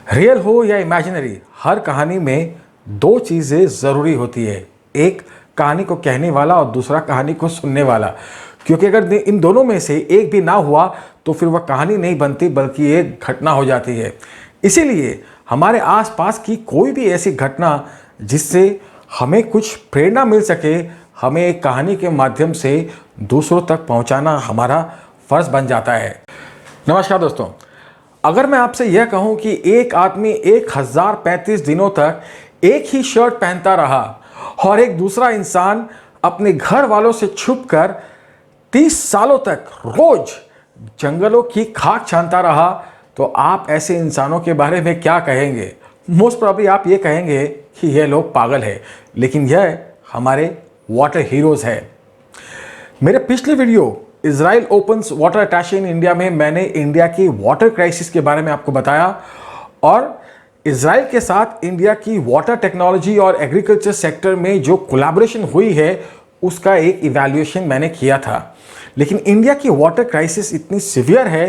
Real हो या imaginary, हर कहानी में दो चीज़ें ज़रूरी होती है। एक कहानी को कहने वाला और दूसरा कहानी को सुनने वाला। क्योंकि अगर इन दोनों में से एक भी ना हुआ तो फिर वह कहानी नहीं बनती बल्कि एक घटना हो जाती है। इसीलिए हमारे आसपास की कोई भी ऐसी घटना जिससे हमें कुछ प्रेरणा मिल सके, हमें एक कहानी के माध्यम से दूसरों तक पहुंचाना हमारा फर्ज बन जाता है। नमस्कार दोस्तों, अगर मैं आपसे यह कहूं कि एक आदमी 1035 दिनों तक एक ही शर्ट पहनता रहा और एक दूसरा इंसान अपने घर वालों से छुपकर 30 सालों तक रोज जंगलों की खाक छानता रहा, तो आप ऐसे इंसानों के बारे में क्या कहेंगे? मोस्ट प्रॉब्ली आप ये कहेंगे कि ये लोग पागल है, लेकिन यह हमारे वाटर हीरोज है। मेरे पिछले video Israel opens water अटैचे in India में मैंने इंडिया की वाटर क्राइसिस के बारे में आपको बताया और इजराइल के साथ इंडिया की वाटर टेक्नोलॉजी और एग्रीकल्चर सेक्टर में जो कोलैबोरेशन हुई है उसका एक इवैल्यूएशन मैंने किया था। लेकिन इंडिया की वाटर क्राइसिस इतनी सीवियर है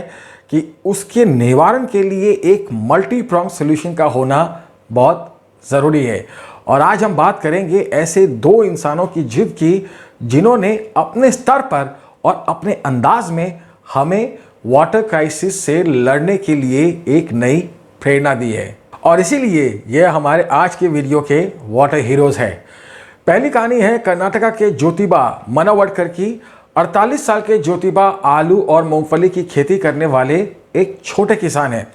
कि उसके निवारण के लिए एक मल्टी प्रॉन्ग सोल्यूशन का होना बहुत ज़रूरी है। और आज हम बात करेंगे ऐसे दो इंसानों की जिद की जिन्होंने अपने स्तर पर और अपने अंदाज में हमें वाटर क्राइसिस से लड़ने के लिए एक नई प्रेरणा दी है। और इसीलिए यह हमारे आज के वीडियो के वाटर हीरोज है। पहली कहानी है कर्नाटका के ज्योतिबा मनवडकर की। 48 साल के ज्योतिबा आलू और मूंगफली की खेती करने वाले एक छोटे किसान हैं।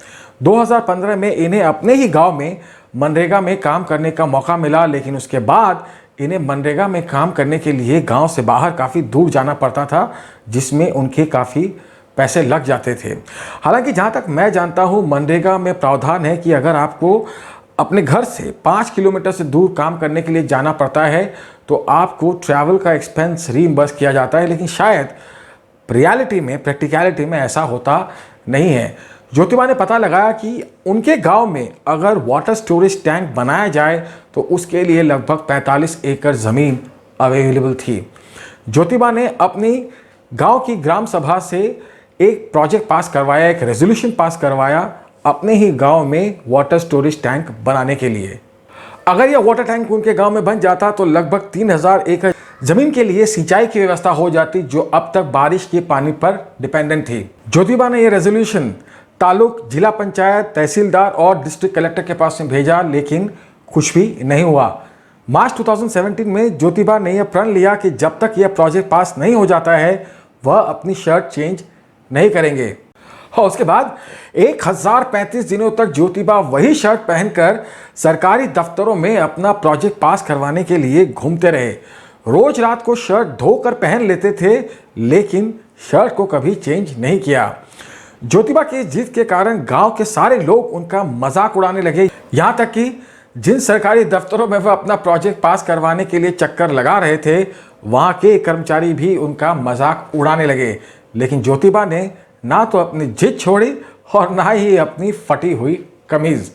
2015 में इन्हें अपने ही गांव में मनरेगा में काम करने का मौका मिला, लेकिन उसके बाद इन्हें मनरेगा में काम करने के लिए गांव से बाहर काफ़ी दूर जाना पड़ता था, जिसमें उनके काफ़ी पैसे लग जाते थे। हालांकि जहां तक मैं जानता हूं, मनरेगा में प्रावधान है कि अगर आपको अपने घर से 5 किलोमीटर से दूर काम करने के लिए जाना पड़ता है तो आपको ट्रैवल का एक्सपेंस रीइंबर्स किया जाता है, लेकिन शायद रियलिटी में, प्रैक्टिकलिटी में ऐसा होता नहीं है। ज्योतिबा ने पता लगाया कि उनके गांव में अगर वाटर स्टोरेज टैंक बनाया जाए तो उसके लिए लगभग 45 एकड़ ज़मीन अवेलेबल थी। ज्योतिबा ने अपनी गांव की ग्राम सभा से एक प्रोजेक्ट पास करवाया, एक रेजोल्यूशन पास करवाया अपने ही गांव में वाटर स्टोरेज टैंक बनाने के लिए। अगर यह वाटर टैंक उनके गांव में बन जाता तो लगभग 3000 एकड़ जमीन के लिए सिंचाई की व्यवस्था हो जाती, जो अब तक बारिश के पानी पर डिपेंडेंट थी। ज्योतिबा ने यह रेजोल्यूशन तालुक, जिला पंचायत, तहसीलदार और डिस्ट्रिक्ट कलेक्टर के पास में भेजा, लेकिन कुछ भी नहीं हुआ। मार्च 2017 में ज्योतिबा ने यह प्रण लिया कि जब तक यह प्रोजेक्ट पास नहीं हो जाता है वह अपनी शर्ट चेंज नहीं करेंगे। और उसके बाद 1035 दिनों तक ज्योतिबा वही शर्ट पहनकर सरकारी दफ्तरों में अपना प्रोजेक्ट पास करवाने के लिए घूमते रहे। रोज रात को शर्ट धोकर पहन लेते थे, लेकिन शर्ट को कभी चेंज नहीं किया। ज्योतिबा की जिद के कारण गांव के सारे लोग उनका मजाक उड़ाने लगे। यहां तक कि जिन सरकारी दफ्तरों में वह अपना प्रोजेक्ट पास करवाने के लिए चक्कर लगा रहे थे, वहां के कर्मचारी भी उनका मजाक उड़ाने लगे। लेकिन ज्योतिबा ने ना तो अपनी जिद छोड़ी और ना ही अपनी फटी हुई कमीज।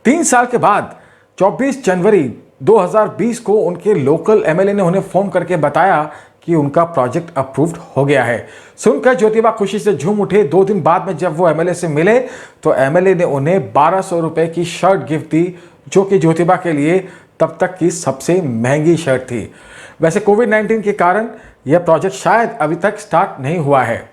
3 साल के बाद 24 जनवरी 2020 को उनके लोकल एमएलए ने उन्हें फोन करके बताया कि उनका प्रोजेक्ट अप्रूव्ड हो गया है। सुनकर ज्योतिबा खुशी से झूम उठे। 2 दिन बाद में जब वो एमएलए से मिले तो एमएलए ने उन्हें 1200 रुपए की शर्ट गिफ्ट दी, जो कि ज्योतिबा के लिए तब तक की सबसे महंगी शर्ट थी। वैसे कोविड-19 के कारण यह प्रोजेक्ट शायद अभी तक स्टार्ट नहीं हुआ है।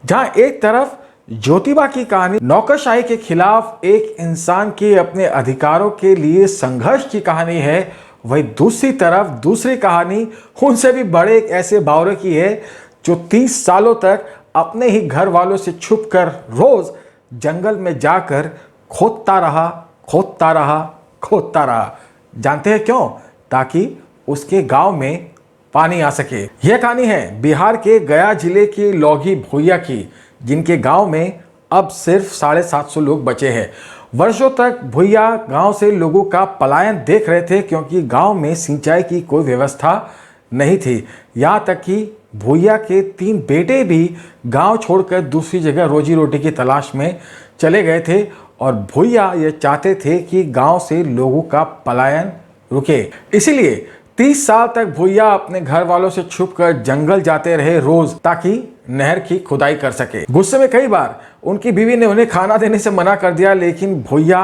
जहां एक तरफ ज्योतिबा की कहानी नौकरशाही के खिलाफ एक इंसान के अपने अधिकारों के लिए संघर्ष की कहानी है, वही दूसरी तरफ दूसरी कहानी उनसे भी बड़े एक ऐसे बावरे की है जो 30 सालों तक अपने ही घर वालों से छुपकर रोज जंगल में जाकर खोदता रहा, खोदता रहा, खोदता रहा। जानते हैं क्यों? ताकि उसके गांव में पानी आ सके। यह कहानी है बिहार के गया जिले के लौगी भुइया की, जिनके गांव में अब सिर्फ 750 लोग बचे हैं। वर्षों तक भुइया गांव से लोगों का पलायन देख रहे थे, क्योंकि गांव में सिंचाई की कोई व्यवस्था नहीं थी। यहाँ तक कि भुइया के 3 बेटे भी गांव छोड़कर दूसरी जगह रोजी रोटी की तलाश में चले गए थे और भुइया ये चाहते थे कि गांव से लोगों का पलायन रुके। इसीलिए 30 साल तक भुइया अपने घर वालों से छुपकर जंगल जाते रहे रोज, ताकि नहर की खुदाई कर सके। गुस्से में कई बार उनकी बीवी ने उन्हें खाना देने से मना कर दिया, लेकिन भुइया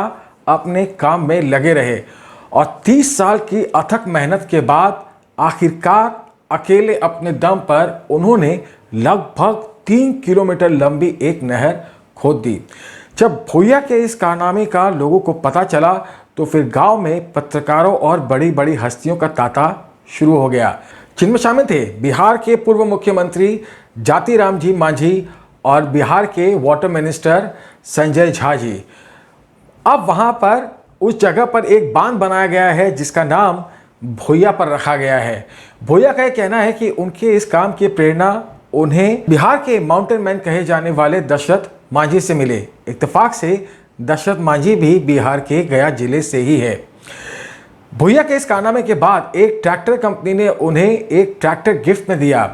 अपने काम में लगे रहे और 30 साल की अथक मेहनत के बाद आखिरकार अकेले अपने दम पर उन्होंने लगभग 3 किलोमीटर लंबी एक नहर खोद दी। जब भुइया के इस कारनामे का लोगों को पता चला तो फिर गांव में पत्रकारों और बड़ी बड़ी हस्तियों का तांता शुरू हो गया, जिनमें शामिल थे बिहार के पूर्व मुख्यमंत्री जातिराम जी मांझी और बिहार के वाटर मिनिस्टर संजय झा जी। अब वहां पर उस जगह पर एक बांध बनाया गया है जिसका नाम भुइया पर रखा गया है। भुइया का यह कहना है कि उनके इस काम की प्रेरणा उन्हें बिहार के माउंटेन मैन कहे जाने वाले दशरथ मांझी से मिले। इत्तेफाक से दशरथ मांझी भी बिहार के गया जिले से ही है। भुइया के इस कारनामे के बाद एक ट्रैक्टर कंपनी ने उन्हें एक ट्रैक्टर गिफ्ट में दिया।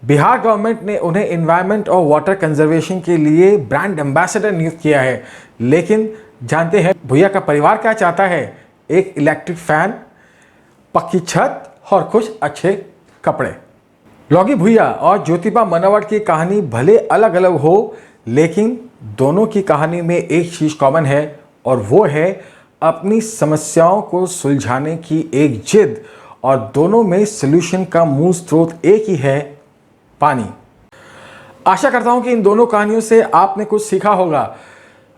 बिहार गवर्नमेंट ने उन्हें एनवायरनमेंट और वाटर कंजर्वेशन के लिए ब्रांड एम्बेसडर नियुक्त किया है। लेकिन जानते हैं भुइया का परिवार क्या चाहता है? एक इलेक्ट्रिक फैन, पक्की छत और कुछ अच्छे कपड़े। लौगी भुइया और ज्योतिबा मनोवर की कहानी भले अलग अलग हो, लेकिन दोनों की कहानी में एक चीज कॉमन है और वो है अपनी समस्याओं को सुलझाने की एक जिद, और दोनों में सॉल्यूशन का मूल स्रोत एक ही है, पानी। आशा करता हूं कि इन दोनों कहानियों से आपने कुछ सीखा होगा।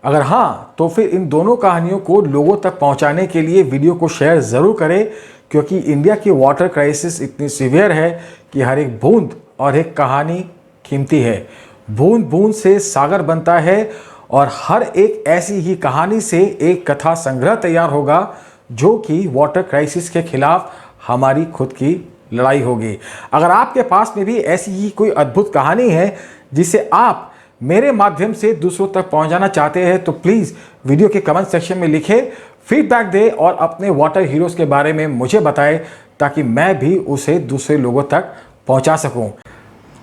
अगर हाँ, तो फिर इन दोनों कहानियों को लोगों तक पहुंचाने के लिए वीडियो को शेयर ज़रूर करें, क्योंकि इंडिया की वाटर क्राइसिस इतनी सीवियर है कि हर एक बूंद और एक कहानी कीमती है। बूंद बूंद से सागर बनता है और हर एक ऐसी ही कहानी से एक कथा संग्रह तैयार होगा, जो कि वाटर क्राइसिस के खिलाफ हमारी खुद की लड़ाई होगी। अगर आपके पास में भी ऐसी ही कोई अद्भुत कहानी है जिसे आप मेरे माध्यम से दूसरों तक पहुंचाना चाहते हैं, तो प्लीज़ वीडियो के कमेंट सेक्शन में लिखें, फीडबैक दें और अपने वाटर हीरोज़ के बारे में मुझे बताएं, ताकि मैं भी उसे दूसरे लोगों तक पहुंचा सकूं।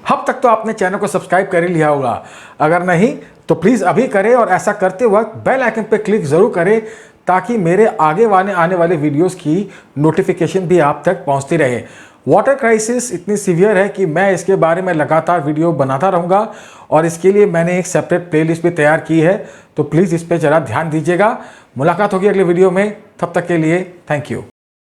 अब तक तो आपने चैनल को सब्सक्राइब कर ही लिया होगा, अगर नहीं तो प्लीज़ अभी करें और ऐसा करते वक्त बेल आइकन पर क्लिक ज़रूर करें, ताकि मेरे आगे आने वाले वीडियोस की नोटिफिकेशन भी आप तक पहुंचती रहे। वाटर क्राइसिस इतनी सीवियर है कि मैं इसके बारे में लगातार वीडियो बनाता रहूँगा, और इसके लिए मैंने एक सेपरेट प्लेलिस्ट भी तैयार की है, तो प्लीज़ इस पर ज़रा ध्यान दीजिएगा। मुलाकात होगी अगले वीडियो में, तब तक के लिए थैंक यू।